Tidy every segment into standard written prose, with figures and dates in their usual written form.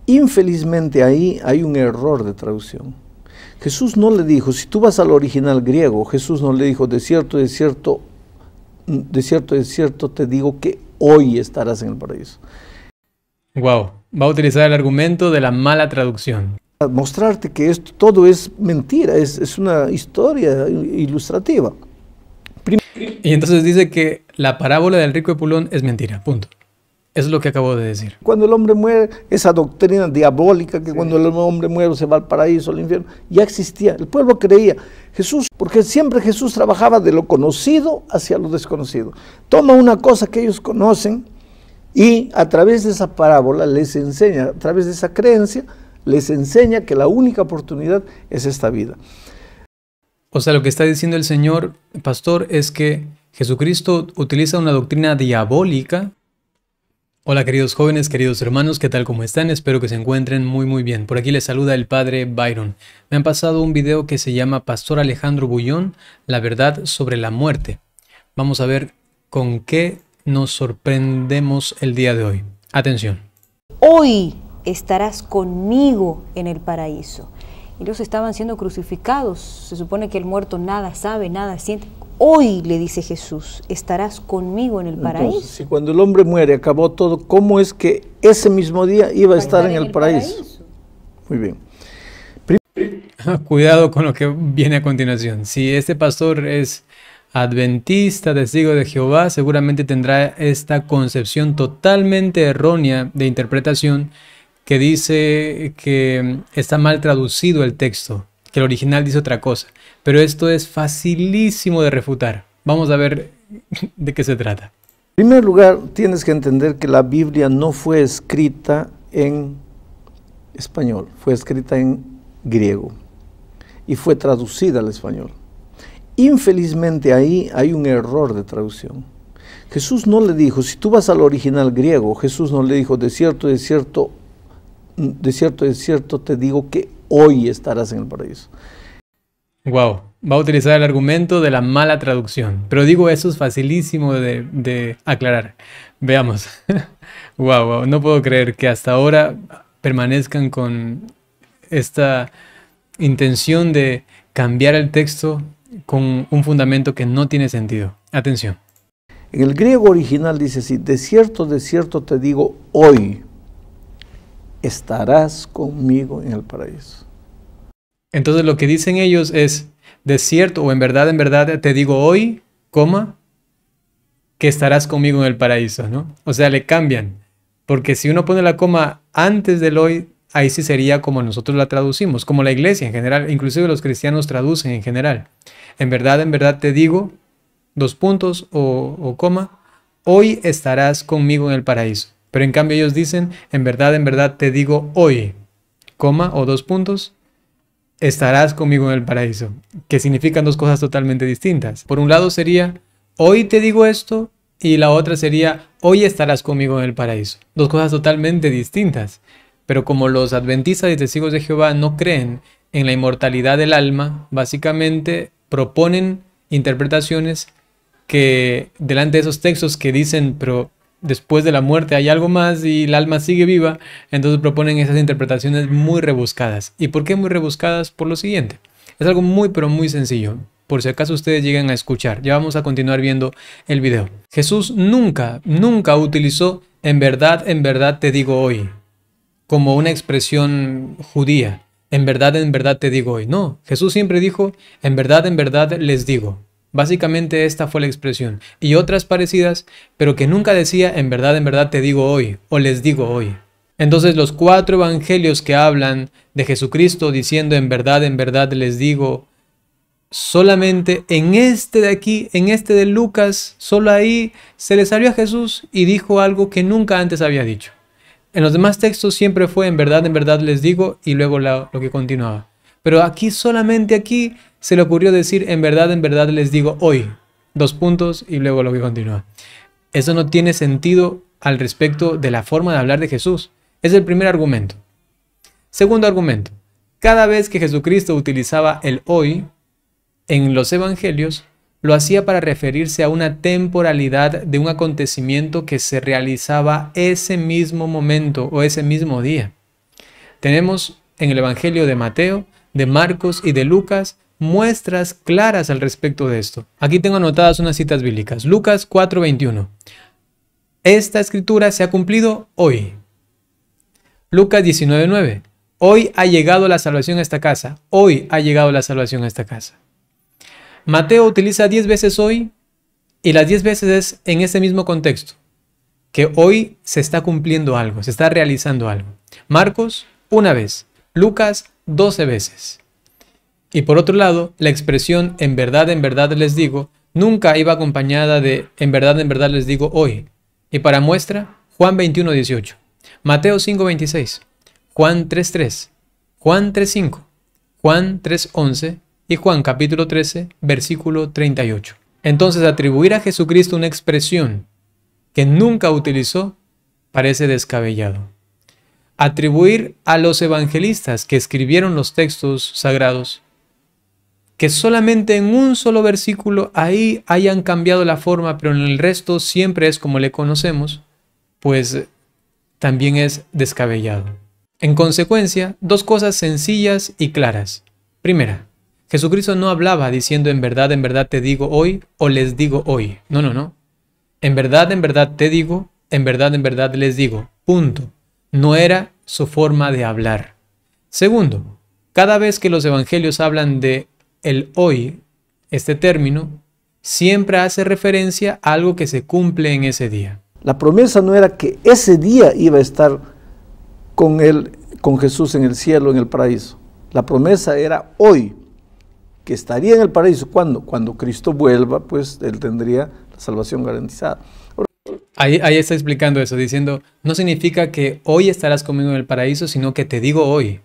Infelizmente ahí hay un error de traducción. Jesús no le dijo, si tú vas al original griego, Jesús no le dijo, de cierto, de cierto, de cierto, de cierto te digo que hoy estarás en el paraíso. Wow, va a utilizar el argumento de la mala traducción. Mostrarte que esto todo es mentira, es una historia ilustrativa. Y entonces dice que la parábola del rico Epulón es mentira, punto. Eso es lo que acabo de decir. Cuando el hombre muere, esa doctrina diabólica que cuando el hombre muere se va al paraíso, al infierno, ya existía. El pueblo creía. Jesús, porque siempre Jesús trabajaba de lo conocido hacia lo desconocido. Toma una cosa que ellos conocen y a través de esa parábola les enseña, a través de esa creencia, les enseña que la única oportunidad es esta vida. O sea, lo que está diciendo el señor pastor es que Jesucristo utiliza una doctrina diabólica. Hola queridos jóvenes, queridos hermanos, ¿qué tal? ¿Cómo están? Espero que se encuentren muy bien. Por aquí les saluda el padre Byron. Me han pasado un video que se llama Pastor Alejandro Bullón, la verdad sobre la muerte. Vamos a ver con qué nos sorprendemos el día de hoy. Atención. Hoy estarás conmigo en el paraíso. Ellos estaban siendo crucificados. Se supone que el muerto nada sabe, nada siente. Hoy, le dice Jesús, estarás conmigo en el paraíso. Entonces, si cuando el hombre muere acabó todo, ¿cómo es que ese mismo día iba a estar en el paraíso? Muy bien. Cuidado con lo que viene a continuación. Si este pastor es adventista, testigo de Jehová, seguramente tendrá esta concepción totalmente errónea de interpretación que dice que está mal traducido el texto, que el original dice otra cosa. Pero esto es facilísimo de refutar. Vamos a ver de qué se trata. En primer lugar, tienes que entender que la Biblia no fue escrita en español, fue escrita en griego y fue traducida al español. Infelizmente ahí hay un error de traducción. Jesús no le dijo, si tú vas al original griego, Jesús no le dijo, de cierto, de cierto, de cierto, de cierto te digo que hoy estarás en el paraíso. Wow, va a utilizar el argumento de la mala traducción. Pero digo, eso es facilísimo de aclarar. Veamos. Wow, no puedo creer que hasta ahora permanezcan con esta intención de cambiar el texto con un fundamento que no tiene sentido. Atención. En el griego original dice así, de cierto te digo hoy estarás conmigo en el paraíso. Entonces lo que dicen ellos es, de cierto o en verdad te digo hoy, coma, que estarás conmigo en el paraíso, ¿no? O sea, le cambian, porque si uno pone la coma antes del hoy, ahí sí sería como nosotros la traducimos, como la iglesia en general, inclusive los cristianos traducen en general. En verdad te digo, dos puntos o coma, hoy estarás conmigo en el paraíso. Pero en cambio ellos dicen, en verdad te digo hoy, coma o dos puntos, estarás conmigo en el paraíso, que significan dos cosas totalmente distintas. Por un lado sería, hoy te digo esto, y la otra sería, hoy estarás conmigo en el paraíso. Dos cosas totalmente distintas. Pero como los adventistas y testigos de Jehová no creen en la inmortalidad del alma, básicamente proponen interpretaciones que delante de esos textos que dicen, pero después de la muerte hay algo más y el alma sigue viva, entonces proponen esas interpretaciones muy rebuscadas. ¿Y por qué muy rebuscadas? Por lo siguiente. Es algo muy pero muy sencillo, por si acaso ustedes llegan a escuchar. Ya vamos a continuar viendo el video. Jesús nunca utilizó en verdad te digo hoy, como una expresión judía. En verdad te digo hoy. No, Jesús siempre dijo, en verdad les digo. Básicamente esta fue la expresión. Y otras parecidas, pero que nunca decía en verdad te digo hoy o les digo hoy. Entonces los 4 evangelios que hablan de Jesucristo diciendo en verdad les digo, solamente en este de aquí, en este de Lucas, solo ahí se le salió a Jesús y dijo algo que nunca antes había dicho. En los demás textos siempre fue en verdad les digo y luego lo que continuaba. Pero aquí, solamente aquí, se le ocurrió decir en verdad les digo hoy. Dos puntos y luego lo que continúa. Eso no tiene sentido al respecto de la forma de hablar de Jesús. Es el primer argumento. Segundo argumento. Cada vez que Jesucristo utilizaba el hoy en los evangelios, lo hacía para referirse a una temporalidad de un acontecimiento que se realizaba ese mismo momento o ese mismo día. Tenemos en el Evangelio de Mateo, de Marcos y de Lucas muestras claras al respecto de esto. Aquí tengo anotadas unas citas bíblicas. Lucas 4:21. Esta escritura se ha cumplido hoy. Lucas 19:9. Hoy ha llegado la salvación a esta casa. Hoy ha llegado la salvación a esta casa. Mateo utiliza 10 veces hoy y las 10 veces es en ese mismo contexto, que hoy se está cumpliendo algo, se está realizando algo. Marcos, una vez. Lucas, 12 veces. Y por otro lado, la expresión en verdad les digo, nunca iba acompañada de en verdad les digo hoy. Y para muestra, Juan 21:18, Mateo 5:26, Juan 3:3, Juan 3:5, Juan 3:11 y Juan capítulo 13, versículo 38. Entonces, atribuir a Jesucristo una expresión que nunca utilizó parece descabellado. Atribuir a los evangelistas que escribieron los textos sagrados que solamente en un solo versículo ahí hayan cambiado la forma, pero en el resto siempre es como le conocemos, pues también es descabellado. En consecuencia, dos cosas sencillas y claras. Primera, Jesucristo no hablaba diciendo en verdad te digo hoy o les digo hoy. No. En verdad te digo, en verdad les digo. Punto. No era su forma de hablar. Segundo, cada vez que los evangelios hablan de el hoy, este término, siempre hace referencia a algo que se cumple en ese día. La promesa no era que ese día iba a estar con Jesús en el cielo, en el paraíso. La promesa era hoy, que estaría en el paraíso. ¿Cuándo? Cuando Cristo vuelva, pues Él tendría la salvación garantizada. Ahí está explicando eso, diciendo, no significa que hoy estarás conmigo en el paraíso, sino que te digo hoy.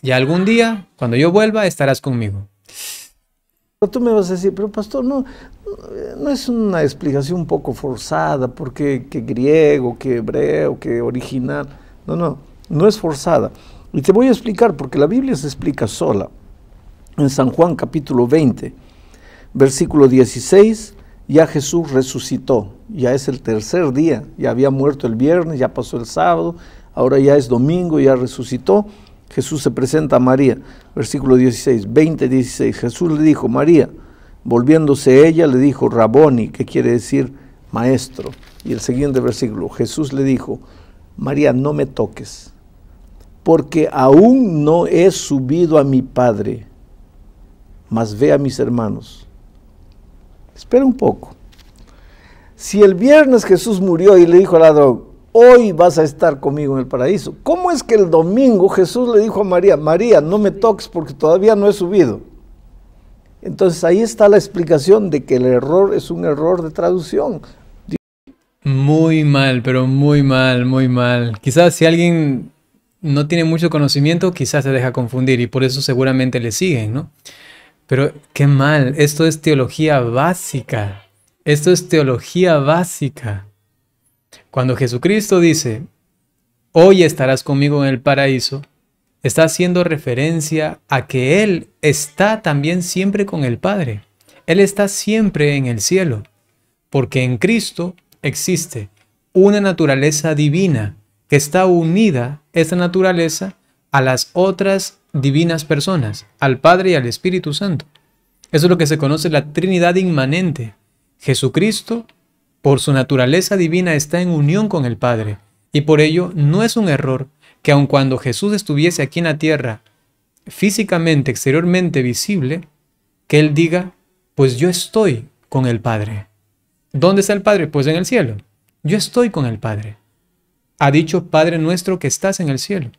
Y algún día, cuando yo vuelva, estarás conmigo. Pero tú me vas a decir, pero pastor, no es una explicación un poco forzada, porque que griego, que hebreo, que original. No es forzada. Y te voy a explicar, porque la Biblia se explica sola. En San Juan capítulo 20, versículo 16, ya Jesús resucitó, ya es el tercer día, ya había muerto el viernes, ya pasó el sábado, ahora ya es domingo, ya resucitó. Jesús se presenta a María, versículo 16, 20:16. Jesús le dijo, María, volviéndose ella, le dijo, Raboni, que quiere decir maestro. Y el siguiente versículo, Jesús le dijo, María, no me toques, porque aún no he subido a mi Padre, mas ve a mis hermanos. Espera un poco. Si el viernes Jesús murió y le dijo al ladrón, hoy vas a estar conmigo en el paraíso, ¿cómo es que el domingo Jesús le dijo a María, María, no me toques porque todavía no he subido? Entonces ahí está la explicación de que el error es un error de traducción. Muy mal, pero muy mal. Quizás si alguien no tiene mucho conocimiento, quizás se deja confundir y por eso seguramente le siguen, ¿no? Pero qué mal, esto es teología básica. Esto es teología básica. Cuando Jesucristo dice, hoy estarás conmigo en el paraíso, está haciendo referencia a que Él está también siempre con el Padre. Él está siempre en el cielo, porque en Cristo existe una naturaleza divina que está unida, esta naturaleza, a las otras divinas personas, al Padre y al Espíritu Santo. Eso es lo que se conoce la Trinidad inmanente. Jesucristo, por su naturaleza divina, está en unión con el Padre. Y por ello no es un error que aun cuando Jesús estuviese aquí en la tierra, físicamente, exteriormente visible, que Él diga, pues yo estoy con el Padre. ¿Dónde está el Padre? Pues en el cielo. Yo estoy con el Padre. Ha dicho, Padre nuestro que estás en el cielo.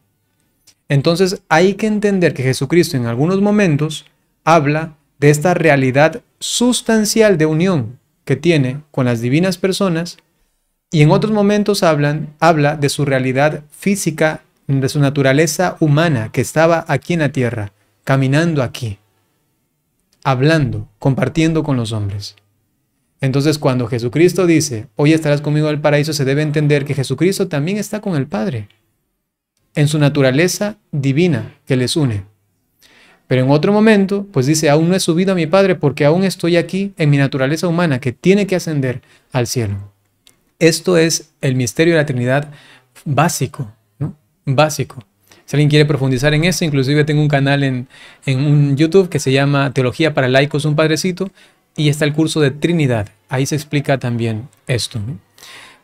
Entonces hay que entender que Jesucristo en algunos momentos habla de esta realidad sustancial de unión que tiene con las divinas personas y en otros momentos habla de su realidad física, de su naturaleza humana que estaba aquí en la tierra, caminando aquí, hablando, compartiendo con los hombres. Entonces cuando Jesucristo dice, hoy estarás conmigo en el paraíso, se debe entender que Jesucristo también está con el Padre, en su naturaleza divina que les une. Pero en otro momento, pues dice, aún no he subido a mi Padre porque aún estoy aquí en mi naturaleza humana que tiene que ascender al cielo. Esto es el misterio de la Trinidad básico, ¿no? Básico. Si alguien quiere profundizar en eso, inclusive tengo un canal en un YouTube que se llama Teología para Laicos, un Padrecito, y está el curso de Trinidad. Ahí se explica también esto, ¿no?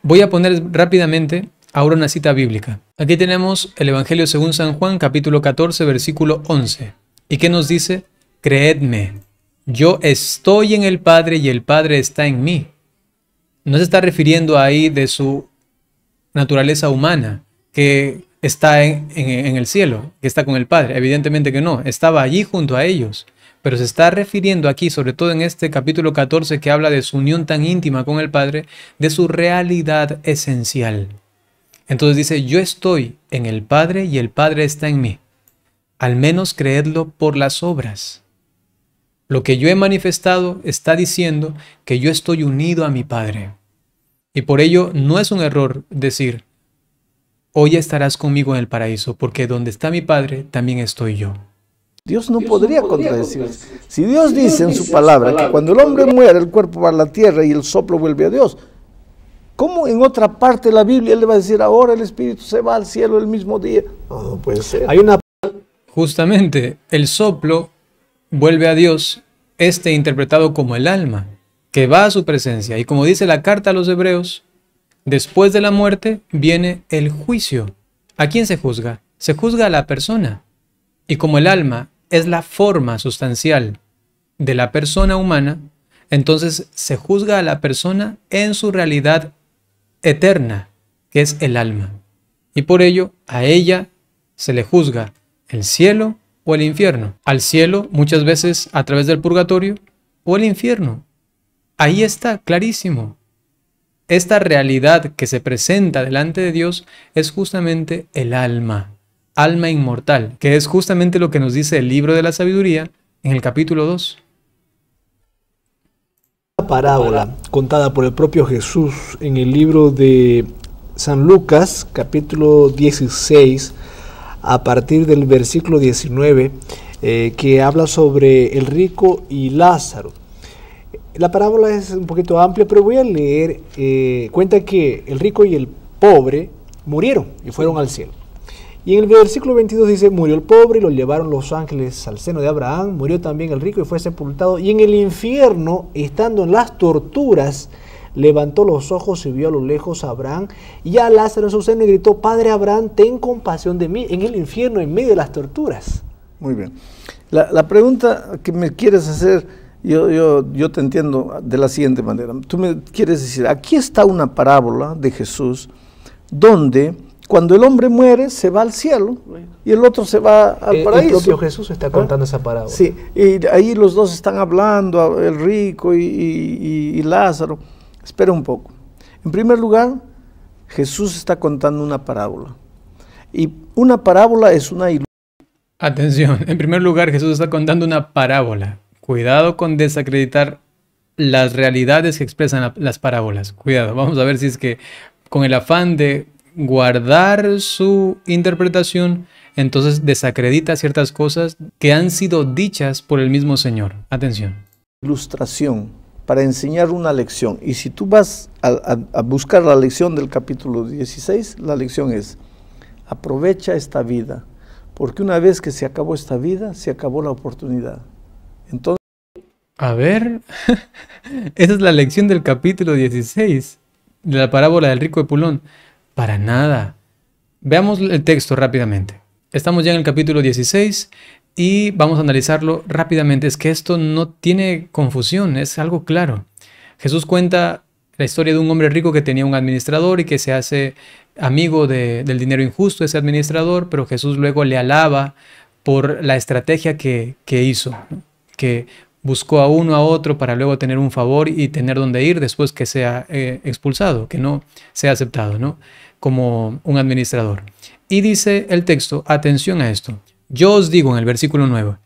Voy a poner rápidamente ahora una cita bíblica. Aquí tenemos el Evangelio según San Juan, capítulo 14, versículo 11. ¿Y qué nos dice? Creedme, yo estoy en el Padre y el Padre está en mí. No se está refiriendo ahí de su naturaleza humana, que está en el cielo, que está con el Padre. Evidentemente que no, estaba allí junto a ellos. Pero se está refiriendo aquí, sobre todo en este capítulo 14, que habla de su unión tan íntima con el Padre, de su realidad esencial. Entonces dice, yo estoy en el Padre y el Padre está en mí. Al menos creedlo por las obras. Lo que yo he manifestado está diciendo que yo estoy unido a mi Padre. Y por ello no es un error decir, hoy estarás conmigo en el paraíso, porque donde está mi Padre, también estoy yo. Dios no podría contradecirse. Si Dios dice en su palabra que cuando el hombre muere, el cuerpo va a la tierra y el soplo vuelve a Dios, ¿cómo en otra parte de la Biblia Él le va a decir ahora el Espíritu se va al cielo el mismo día? No, no puede ser. Hay una... Justamente, el soplo vuelve a Dios, interpretado como el alma, que va a su presencia. Y como dice la carta a los Hebreos, después de la muerte viene el juicio. ¿A quién se juzga? Se juzga a la persona. Y como el alma es la forma sustancial de la persona humana, entonces se juzga a la persona en su realidad eterna, que es el alma. Y por ello a ella se le juzga el cielo o el infierno. Al cielo muchas veces a través del purgatorio o el infierno. Ahí está clarísimo. Esta realidad que se presenta delante de Dios es justamente el alma inmortal, que es justamente lo que nos dice el libro de la sabiduría en el capítulo 2. Una parábola contada por el propio Jesús en el libro de San Lucas, capítulo 16, a partir del versículo 19, que habla sobre el rico y Lázaro. La parábola es un poquito amplia, pero voy a leer. Cuenta que el rico y el pobre murieron y fueron al cielo. Y en el versículo 22 dice, murió el pobre y lo llevaron los ángeles al seno de Abraham, murió también el rico y fue sepultado. Y en el infierno, estando en las torturas, levantó los ojos y vio a lo lejos a Abraham y a Lázaro en su seno y gritó, Padre Abraham, ten compasión de mí, en el infierno, en medio de las torturas. Muy bien. La pregunta que me quieres hacer, yo te entiendo de la siguiente manera. Tú me quieres decir, aquí está una parábola de Jesús donde cuando el hombre muere se va al cielo y el otro se va al paraíso. El propio Jesús está contando esa parábola. Sí, y ahí los dos están hablando, el rico y Lázaro. Espera un poco. En primer lugar, Jesús está contando una parábola. Y una parábola es una ilusión. Atención, en primer lugar, Jesús está contando una parábola. Cuidado con desacreditar las realidades que expresan las parábolas. Cuidado, vamos a ver si es que con el afán de guardar su interpretación, entonces desacredita ciertas cosas que han sido dichas por el mismo Señor. Atención. Ilustración para enseñar una lección. Y si tú vas a buscar la lección del capítulo 16, la lección es, aprovecha esta vida, porque una vez que se acabó esta vida, se acabó la oportunidad. Entonces, a ver, esa es la lección del capítulo 16 de la parábola del rico Epulón. Para nada. Veamos el texto rápidamente. Estamos ya en el capítulo 16 y vamos a analizarlo rápidamente. Es que esto no tiene confusión, es algo claro. Jesús cuenta la historia de un hombre rico que tenía un administrador y que se hace amigo del dinero injusto de ese administrador, pero Jesús luego le alaba por la estrategia que hizo, ¿no? Que buscó a uno a otro para luego tener un favor y tener dónde ir después que sea expulsado, que no sea aceptado, ¿no? Como un administrador. Y dice el texto, atención a esto, yo os digo en el versículo 9,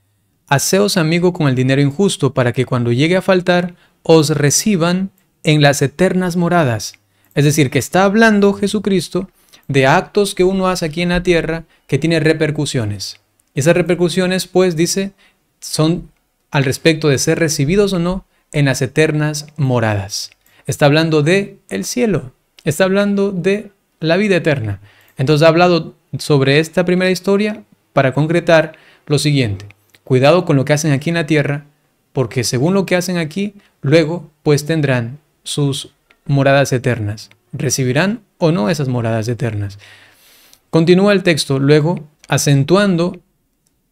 haceos amigo con el dinero injusto para que cuando llegue a faltar os reciban en las eternas moradas. Es decir, que está hablando Jesucristo de actos que uno hace aquí en la tierra que tiene repercusiones. Y esas repercusiones, pues, dice, son al respecto de ser recibidos o no en las eternas moradas. Está hablando de el cielo, está hablando de la vida eterna. Entonces ha hablado sobre esta primera historia para concretar lo siguiente. Cuidado con lo que hacen aquí en la tierra, porque según lo que hacen aquí, luego pues tendrán sus moradas eternas. ¿Recibirán o no esas moradas eternas? Continúa el texto luego acentuando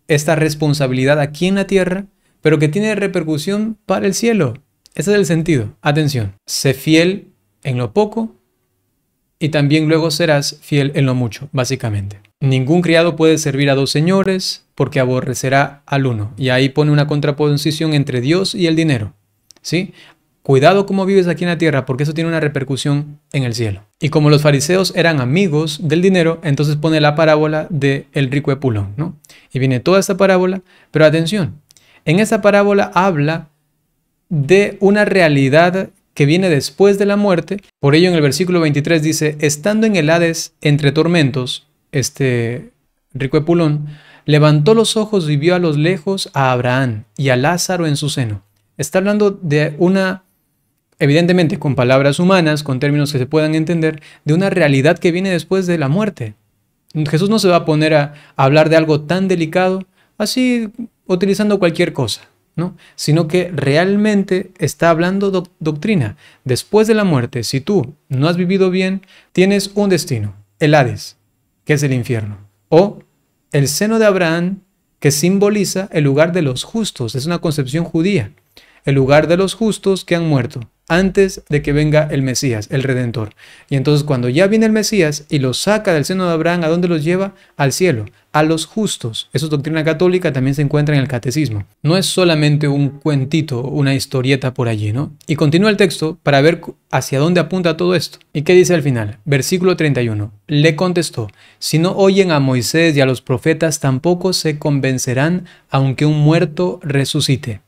esta responsabilidad aquí en la tierra, pero que tiene repercusión para el cielo. Ese es el sentido. Atención, sé fiel en lo poco y también luego serás fiel en lo mucho, básicamente. Ningún criado puede servir a dos señores porque aborrecerá al uno. Y ahí pone una contraposición entre Dios y el dinero. ¿Sí? Cuidado cómo vives aquí en la tierra porque eso tiene una repercusión en el cielo. Y como los fariseos eran amigos del dinero, entonces pone la parábola del rico Epulón, ¿no? Y viene toda esta parábola, pero atención, en esta parábola habla de una realidad que viene después de la muerte. Por ello en el versículo 23 dice, estando en el Hades entre tormentos, este rico Epulón levantó los ojos y vio a los lejos a Abraham y a Lázaro en su seno. Está hablando de una, evidentemente con palabras humanas, con términos que se puedan entender, de una realidad que viene después de la muerte. Jesús no se va a poner a hablar de algo tan delicado, así utilizando cualquier cosa, ¿no? Sino que realmente está hablando doctrina. Después de la muerte, si tú no has vivido bien, tienes un destino, el Hades, que es el infierno, o el seno de Abraham, que simboliza el lugar de los justos, es una concepción judía, el lugar de los justos que han muerto antes de que venga el Mesías, el Redentor. Y entonces cuando ya viene el Mesías y los saca del seno de Abraham, ¿a dónde los lleva? Al cielo, a los justos. Eso es doctrina católica, también se encuentra en el catecismo. No es solamente un cuentito, una historieta por allí, ¿no? Y continúa el texto para ver hacia dónde apunta todo esto. ¿Y qué dice al final? Versículo 31. Le contestó, si no oyen a Moisés y a los profetas, tampoco se convencerán aunque un muerto resucite.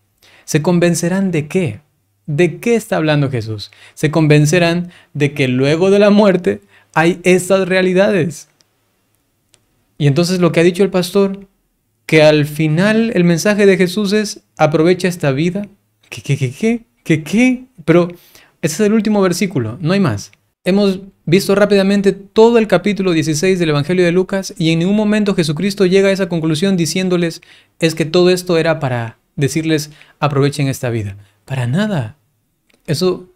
¿Se convencerán de qué? ¿De qué está hablando Jesús? Se convencerán de que luego de la muerte hay estas realidades. Y entonces lo que ha dicho el pastor, que al final el mensaje de Jesús es, aprovecha esta vida. ¿Qué? Pero ese es el último versículo, no hay más. Hemos visto rápidamente todo el capítulo 16 del Evangelio de Lucas y en ningún momento Jesucristo llega a esa conclusión diciéndoles, es que todo esto era para decirles, aprovechen esta vida. Para nada. Eso,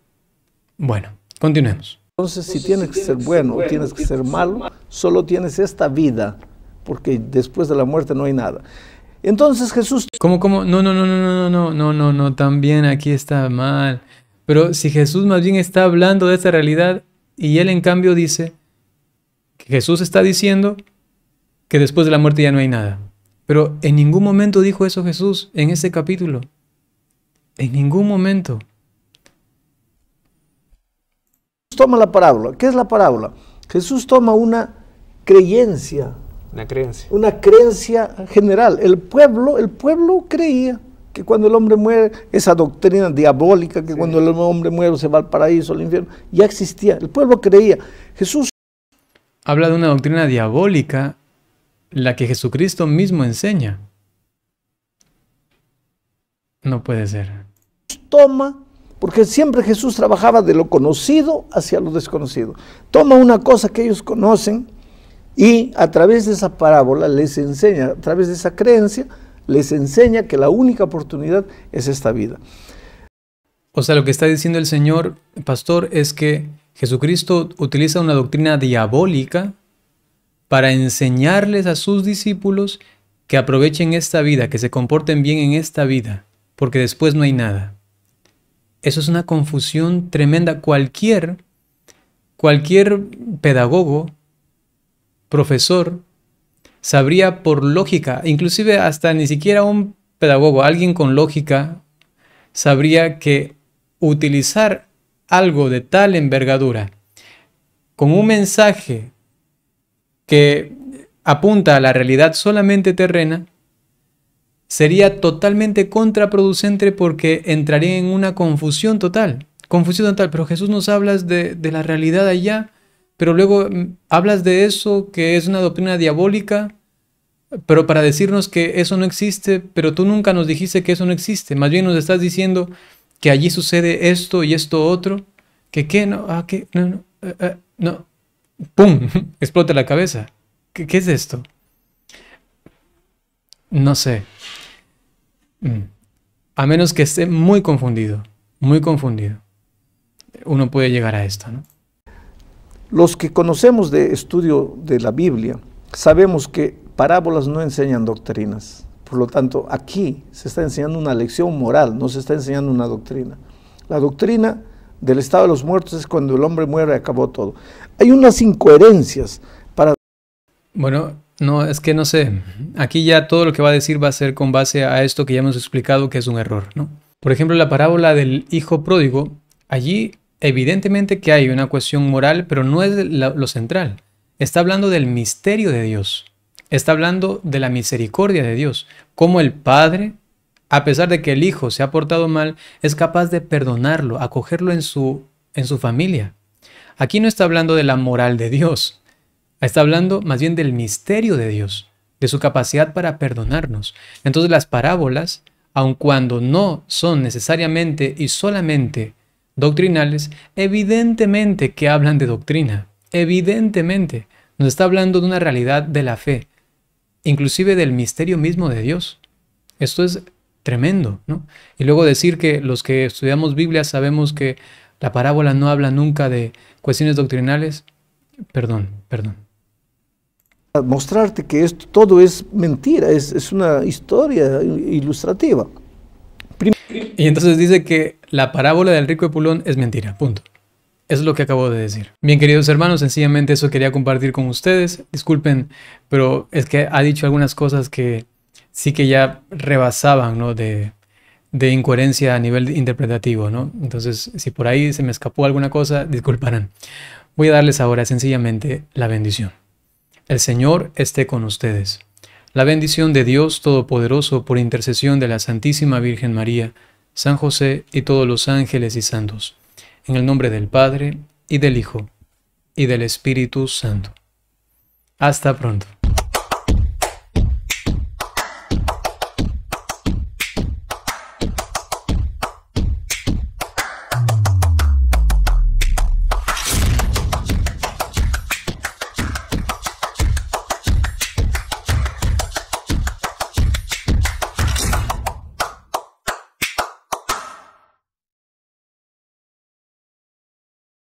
bueno, continuemos. Entonces, si tienes que ser bueno o tienes que ser malo, solo tienes esta vida, porque después de la muerte no hay nada. Entonces Jesús... ¿Cómo? No, también aquí está mal. Pero si Jesús más bien está hablando de esta realidad y él en cambio dice que Jesús está diciendo que después de la muerte ya no hay nada. Pero en ningún momento dijo eso Jesús en ese capítulo. En ningún momento. Toma la parábola. ¿Qué es la parábola? Jesús toma una creencia. Una creencia general. El pueblo creía que cuando el hombre muere, esa doctrina diabólica, que cuando el hombre muere se va al paraíso, al infierno, ya existía. El pueblo creía. Jesús habla de una doctrina diabólica, la que Jesucristo mismo enseña. No puede ser. Toma, porque siempre Jesús trabajaba de lo conocido hacia lo desconocido. Toma una cosa que ellos conocen y a través de esa parábola les enseña, a través de esa creencia, les enseña que la única oportunidad es esta vida. O sea, lo que está diciendo el Señor, pastor, es que Jesucristo utiliza una doctrina diabólica para enseñarles a sus discípulos que aprovechen esta vida, que se comporten bien en esta vida, porque después no hay nada. Eso es una confusión tremenda. Cualquier pedagogo, profesor, sabría por lógica, inclusive hasta ni siquiera un pedagogo, alguien con lógica, sabría que utilizar algo de tal envergadura con un mensaje que apunta a la realidad solamente terrena, sería totalmente contraproducente porque entraría en una confusión total. Pero Jesús nos habla de la realidad allá, pero luego hablas de eso que es una doctrina diabólica, pero para decirnos que eso no existe, pero tú nunca nos dijiste que eso no existe. Más bien nos estás diciendo que allí sucede esto y esto otro, no. ¡pum!, explota la cabeza. ¿Qué es esto? No sé. A menos que esté muy confundido, uno puede llegar a esto, ¿no? Los que conocemos de estudio de la Biblia, sabemos que parábolas no enseñan doctrinas. Por lo tanto, aquí se está enseñando una lección moral, no se está enseñando una doctrina. La doctrina del estado de los muertos es cuando el hombre muere y acabó todo. Hay unas incoherencias para... Bueno, no, es que no sé. Aquí ya todo lo que va a decir va a ser con base a esto que ya hemos explicado que es un error, ¿no? Por ejemplo, la parábola del hijo pródigo, allí evidentemente que hay una cuestión moral, pero no es lo central. Está hablando del misterio de Dios. Está hablando de la misericordia de Dios. Cómo el Padre, a pesar de que el hijo se ha portado mal, es capaz de perdonarlo, acogerlo en su familia. Aquí no está hablando de la moral de Dios. Está hablando más bien del misterio de Dios, de su capacidad para perdonarnos. Entonces las parábolas, aun cuando no son necesariamente y solamente doctrinales, evidentemente que hablan de doctrina. Evidentemente nos está hablando de una realidad de la fe, inclusive del misterio mismo de Dios. Esto es tremendo, ¿no? Y luego decir que los que estudiamos Biblia sabemos que la parábola no habla nunca de cuestiones doctrinales. Perdón. Mostrarte que esto todo es mentira, es una historia ilustrativa. Y entonces dice que la parábola del rico Epulón es mentira, punto. Eso es lo que acabo de decir. Bien, queridos hermanos, sencillamente eso quería compartir con ustedes. Disculpen, pero es que ha dicho algunas cosas que sí que ya rebasaban, ¿no?, de incoherencia a nivel interpretativo, ¿no? Entonces, si por ahí se me escapó alguna cosa, disculparán. Voy a darles ahora sencillamente la bendición. El Señor esté con ustedes. La bendición de Dios Todopoderoso por intercesión de la Santísima Virgen María, San José y todos los ángeles y santos. En el nombre del Padre, y del Hijo, y del Espíritu Santo. Hasta pronto.